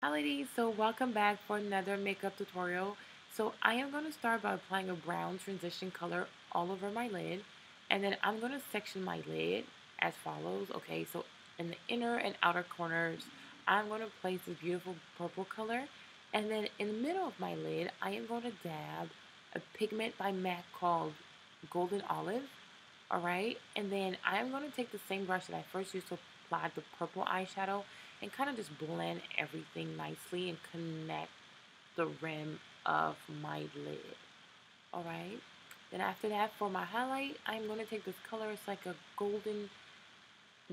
Hi ladies, so welcome back for another makeup tutorial. So I am going to start by applying a brown transition color all over my lid, and then I'm going to section my lid as follows. Okay, so in the inner and outer corners, I'm going to place this beautiful purple color, and then in the middle of my lid, I am going to dab a pigment by MAC called Golden Olive. Alright, and then I'm going to take the same brush that I first used to apply the purple eyeshadow and kind of just blend everything nicely and connect the rim of my lid. Alright, then after that, for my highlight, I'm going to take this color. It's like a golden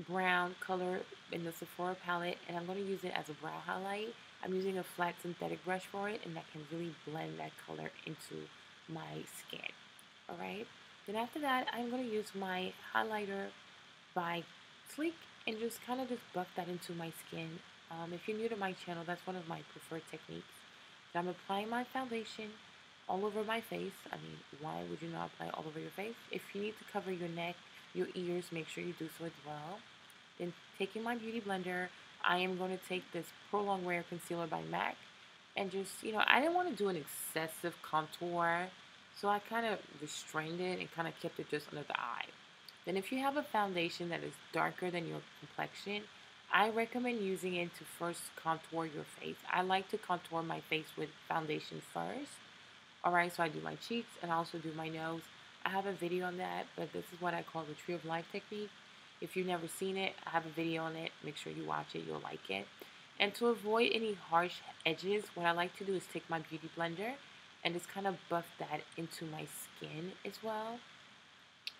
brown color in the Sephora palette, and I'm going to use it as a brow highlight. I'm using a flat synthetic brush for it, and that can really blend that color into my skin. Alright, then after that, I'm going to use my highlighter by Sleek and just kind of just buff that into my skin. If you're new to my channel, that's one of my preferred techniques. So I'm applying my foundation all over my face. I mean, why would you not apply it all over your face? If you need to cover your neck, your ears, make sure you do so as well. Then taking my beauty blender, I am going to take this Prolong Wear Concealer by MAC and just, I didn't want to do an excessive contour, so I kind of restrained it and kind of kept it just under the eye. Then if you have a foundation that is darker than your complexion, I recommend using it to first contour your face. I like to contour my face with foundation first. Alright, so I do my cheeks and I also do my nose. I have a video on that, but this is what I call the Tree of Life technique. If you've never seen it, I have a video on it. Make sure you watch it. You'll like it. And to avoid any harsh edges, what I like to do is take my beauty blender and just kind of buff that into my skin as well.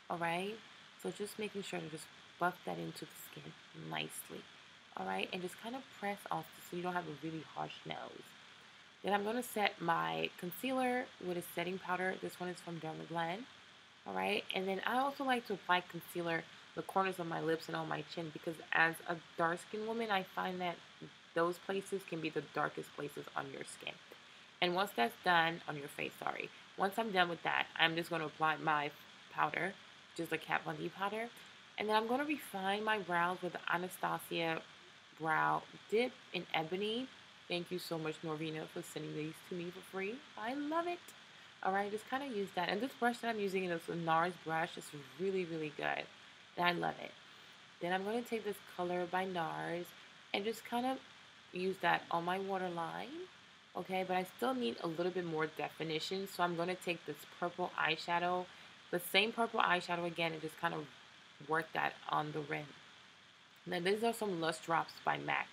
Alright, so just making sure to just buff that into the skin nicely. Alright, and just kind of press off so you don't have a really harsh nose. Then I'm going to set my concealer with a setting powder. This one is from Dermablend. Alright, and then I also like to apply concealer the corners of my lips and on my chin, because as a dark skinned woman, I find that those places can be the darkest places on your skin. And once that's done, on your face, sorry. Once I'm done with that, I'm just going to apply my powder, just a Kat Von D powder. And then I'm going to refine my brows with the Anastasia Brow Dip in Ebony. Thank you so much, Norvina, for sending these to me for free. I love it. Alright, just kind of use that. And this brush that I'm using is a NARS brush. It's really, really good. And I love it. Then I'm going to take this color by NARS and just kind of use that on my waterline. Okay, but I still need a little bit more definition. So I'm going to take this purple eyeshadow, the same purple eyeshadow again, and just kind of work that on the rim. Now these are some Lust Drops by MAC.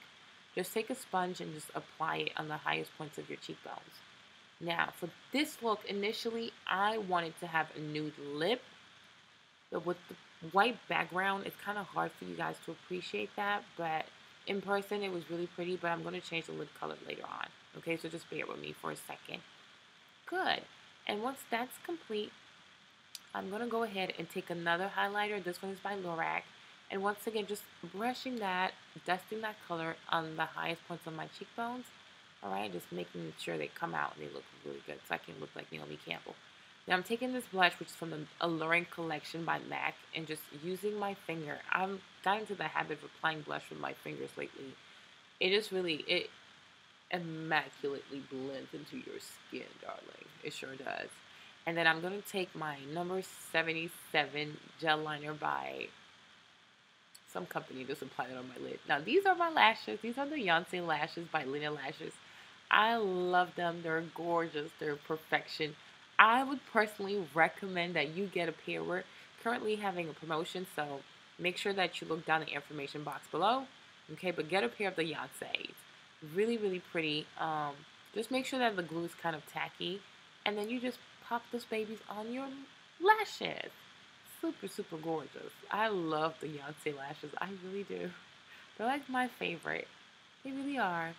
Just take a sponge and just apply it on the highest points of your cheekbones. Now for this look, initially I wanted to have a nude lip, but with the white background, it's kind of hard for you guys to appreciate that, but in person it was really pretty, but I'm going to change the lip color later on. Okay, so just bear with me for a second. Good. And once that's complete, I'm going to go ahead and take another highlighter. This one is by Lorac. And once again, just brushing that, dusting that color on the highest points of my cheekbones. Alright, just making sure they come out and they look really good, so I can look like Naomi Campbell. Now I'm taking this blush, which is from the Alluring Collection by MAC, and just using my finger. I've gotten into the habit of applying blush with my fingers lately. It just really, it immaculately blends into your skin, darling. It sure does. And then I'm going to take my number 77 gel liner by some company, just apply it on my lid. Now these are my lashes. These are the Beyonce lashes by Lena Lashes. I love them. They're gorgeous. They're perfection. I would personally recommend that you get a pair. We're currently having a promotion, so make sure that you look down the information box below. Okay, but get a pair of the Beyonce's. Really, really pretty. Just make sure that the glue is kind of tacky, and then you just pop those babies on your lashes. Super, super gorgeous. I love the Beyonce lashes. I really do. They're like my favorite. They really are.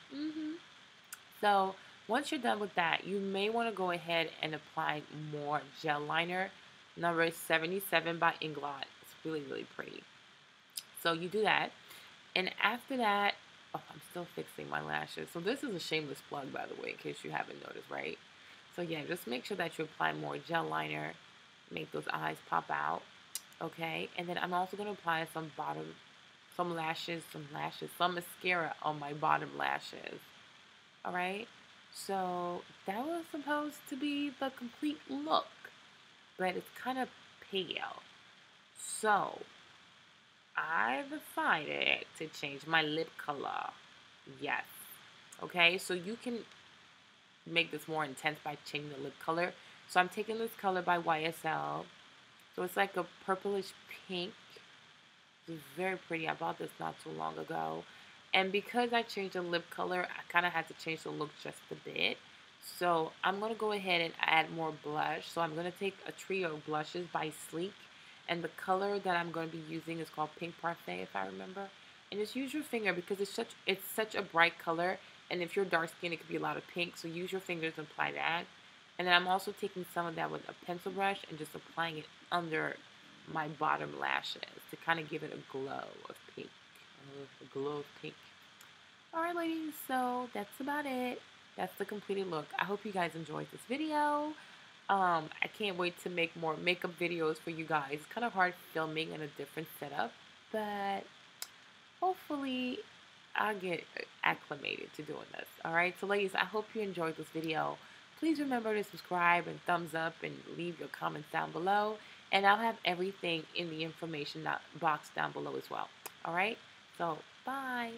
So once you're done with that, you may want to go ahead and apply more gel liner. Number 77 by Inglot. It's really, really pretty. So you do that. And after that, oh, I'm still fixing my lashes. So this is a shameless plug, by the way, in case you haven't noticed, right? So yeah, just make sure that you apply more gel liner. Make those eyes pop out. Okay, and then I'm also going to apply some lashes, some mascara on my bottom lashes. All right. So that was supposed to be the complete look, but it's kind of pale. So I decided to change my lip color. Yes. Okay, so you can make this more intense by changing the lip color. So I'm taking this color by YSL. So it's like a purplish pink. It's very pretty. I bought this not too long ago. And because I changed the lip color, I kind of had to change the look just a bit. So I'm going to go ahead and add more blush. So I'm going to take a trio of blushes by Sleek. And the color that I'm going to be using is called Pink Parfait, if I remember. And just use your finger because it's such a bright color. And if you're dark skinned, it could be a lot of pink. So use your fingers and apply that. And then I'm also taking some of that with a pencil brush and just applying it under my bottom lashes to kind of give it a glow of pink. A glow of pink. Alright ladies, so that's about it. That's the completed look. I hope you guys enjoyed this video. I can't wait to make more makeup videos for you guys. It's kind of hard filming in a different setup, but hopefully I'll get acclimated to doing this. Alright, so ladies, I hope you enjoyed this video. Please remember to subscribe and thumbs up and leave your comments down below. And I'll have everything in the information box down below as well. Alright, so bye.